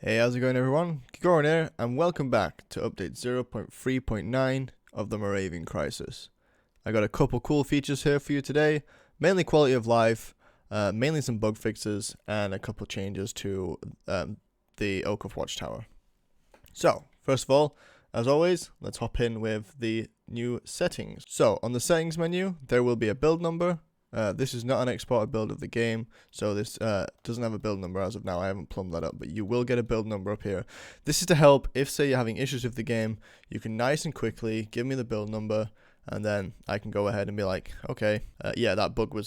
Hey, how's it going everyone? Goran here, and welcome back to update 0.3.9 of the Miravian Crisis. I got a couple cool features here for you today, mainly quality of life, mainly some bug fixes, and a couple changes to the Oak of Watchtower. So, first of all, as always, let's hop in with the new settings. So, on the settings menu, there will be a build number. This is not an exported build of the game, so this doesn't have a build number as of now. I haven't plumbed that up, but you will get a build number up here. This is to help if, say, you're having issues with the game, you can nice and quickly give me the build number, and then I can go ahead and be like, okay, yeah, that bug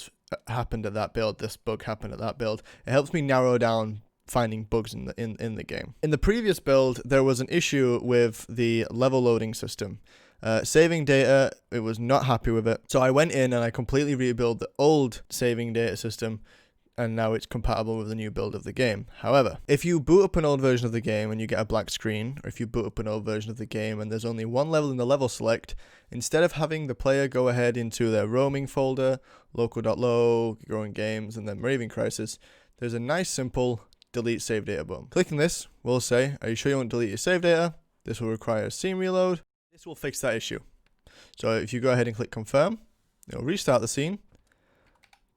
happened at that build, this bug happened at that build. It helps me narrow down finding bugs in the game. In the previous build, there was an issue with the level loading system. Saving data, it was not happy with it. So I went in and I completely rebuilt the old saving data system, and now it's compatible with the new build of the game. However, if you boot up an old version of the game and you get a black screen, or if you boot up an old version of the game and there's only one level in the level select, instead of having the player go ahead into their roaming folder, local.lo, growing games, and then Miravian Crisis, there's a nice simple delete save data button. Clicking this will say, are you sure you want to delete your save data? This will require a scene reload. This will fix that issue. So if you go ahead and click confirm, it'll restart the scene,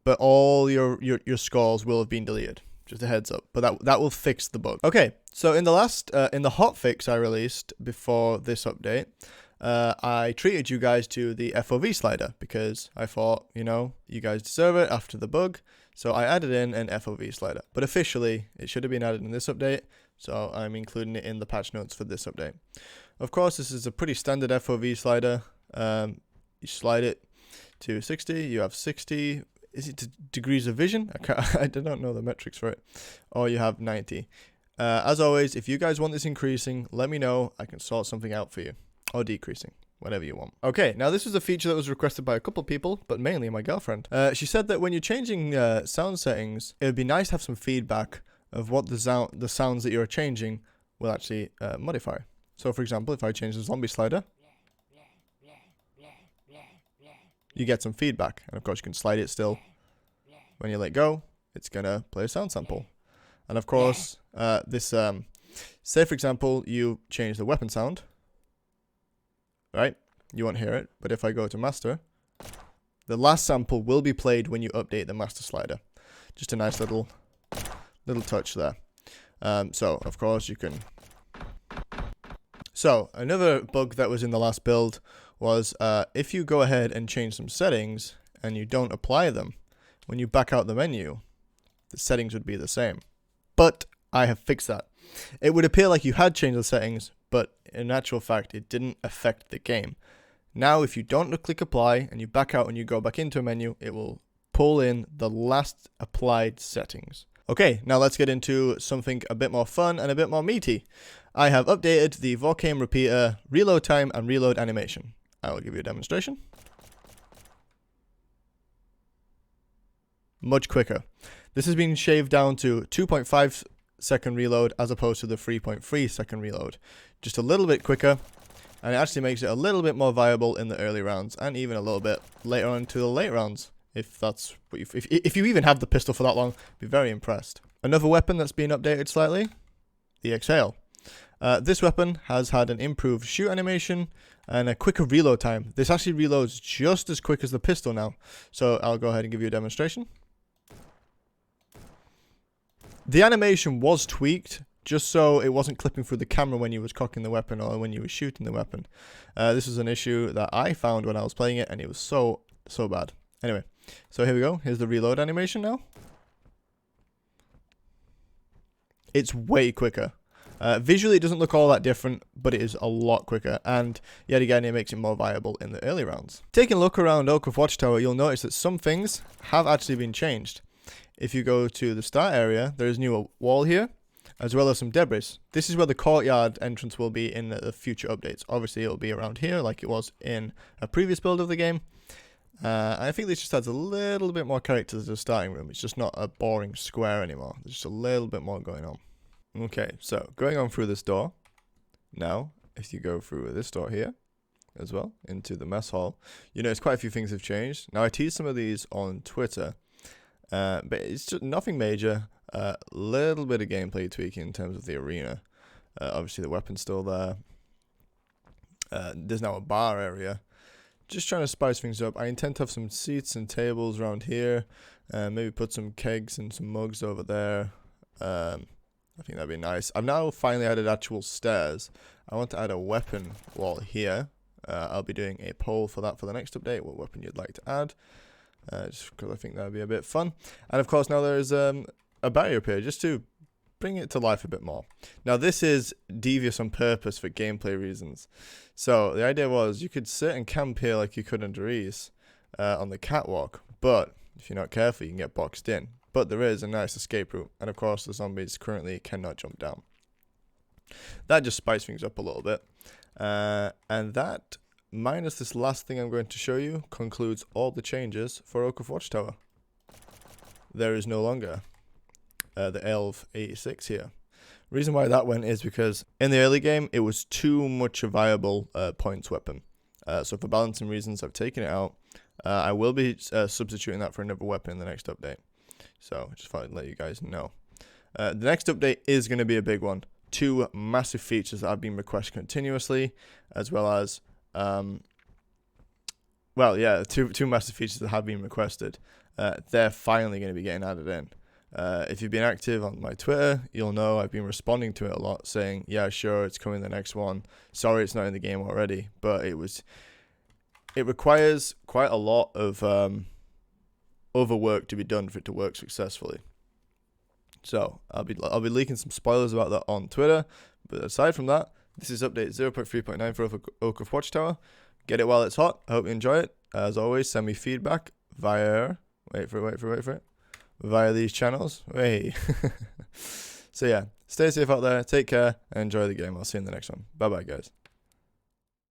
but all your scores will have been deleted. Just a heads up. But that will fix the bug. Okay, so in the hotfix I released before this update, I treated you guys to the Fov slider because I thought, you guys deserve it after the bug. So I added in an Fov slider. But officially, it should have been added in this update. So I'm including it in the patch notes for this update. Of course, this is a pretty standard Fov slider. You slide it to 60. You have 60. Is it degrees of vision? I don't know the metrics for it. Or you have 90. As always, if you guys want this increasing, let me know. I can sort something out for you. Or decreasing. Whatever you want. Okay, now this was a feature that was requested by a couple of people, but mainly my girlfriend. She said that when you're changing sound settings, it would be nice to have some feedback of what the sounds that you're changing will actually modify. So for example, if I change the zombie slider, you get some feedback. And of course you can slide it still. When you let go, it's gonna play a sound sample. And of course, say for example, you change the weapon sound, right? You won't hear it, but if I go to master, the last sample will be played when you update the master slider. Just a nice little touch there. So of course you can. So another bug that was in the last build was if you go ahead and change some settings and you don't apply them, when you back out the menu, the settings would be the same. But I have fixed that. It would appear like you had changed the settings, but in actual fact, it didn't affect the game. Now, if you don't click apply and you back out and you go back into a menu, it will pull in the last applied settings. Okay, now let's get into something a bit more fun and a bit more meaty. I have updated the Volcano repeater reload time and reload animation. I will give you a demonstration. Much quicker. This has been shaved down to 2.5 second reload as opposed to the 3.3 second reload. Just a little bit quicker, and it actually makes it a little bit more viable in the early rounds and even a little bit later on to the late rounds. If that's what if you even have the pistol for that long, be very impressed. Another weapon that's been updated slightly, the Exhale. This weapon has had an improved shoot animation and a quicker reload time. This actually reloads just as quick as the pistol now. So I'll go ahead and give you a demonstration. The animation was tweaked just so it wasn't clipping through the camera when you was cocking the weapon or when you was shooting the weapon. This was an issue that I found when I was playing it, and it was so bad. Anyway, so here we go. Here's the reload animation now. It's way quicker. Visually, it doesn't look all that different, but it is a lot quicker. And yet again, it makes it more viable in the early rounds. Taking a look around Oak of Watchtower, you'll notice that some things have actually been changed. If you go to the start area, there is a new wall here, as well as some debris. This is where the courtyard entrance will be in the future updates. Obviously, it'll be around here, like it was in a previous build of the game. I think this just adds a little bit more character to the starting room. It's just not a boring square anymore. There's just a little bit more going on. Okay, so going on through this door. Now, if you go through this door here as well, into the mess hall, you notice quite a few things have changed. Now, I teased some of these on Twitter, but it's just nothing major. Little bit of gameplay tweaking in terms of the arena. Obviously the weapon's still there. There's now a bar area. Just trying to spice things up. I intend to have some seats and tables around here. Maybe put some kegs and some mugs over there. I think that'd be nice. I've now finally added actual stairs. I want to add a weapon wall here. I'll be doing a poll for that for the next update, what weapon you'd like to add. Just because I think that'd be a bit fun. And of course now there's a barrier up here just to bring it to life a bit more. Now this is devious on purpose for gameplay reasons. So the idea was you could sit and camp here like you could under Ease on the catwalk, but if you're not careful you can get boxed in. But there is a nice escape route, and of course the zombies currently cannot jump down. That just spiced things up a little bit. And that, minus this last thing I'm going to show you, concludes all the changes for Oak of Watchtower. There is no longer the Elf 86 here. Reason why that went is because in the early game it was too much a viable points weapon. So for balancing reasons I've taken it out. I will be substituting that for another weapon in the next update. So just thought I'd let you guys know. The next update is going to be a big one. 2 massive features that have been requested continuously, as well as two massive features that have been requested. They're finally going to be getting added in. If you've been active on my Twitter, you'll know I've been responding to it a lot, saying, yeah, sure, it's coming the next one. Sorry it's not in the game already, but it requires quite a lot of other work to be done for it to work successfully. So I'll be leaking some spoilers about that on Twitter. But aside from that, this is update 0.3.9 for Oak of Watchtower. Get it while it's hot. I hope you enjoy it. As always, send me feedback via via these channels. Hey. So yeah, stay safe out there. Take care and enjoy the game. I'll see you in the next one. Bye bye, guys.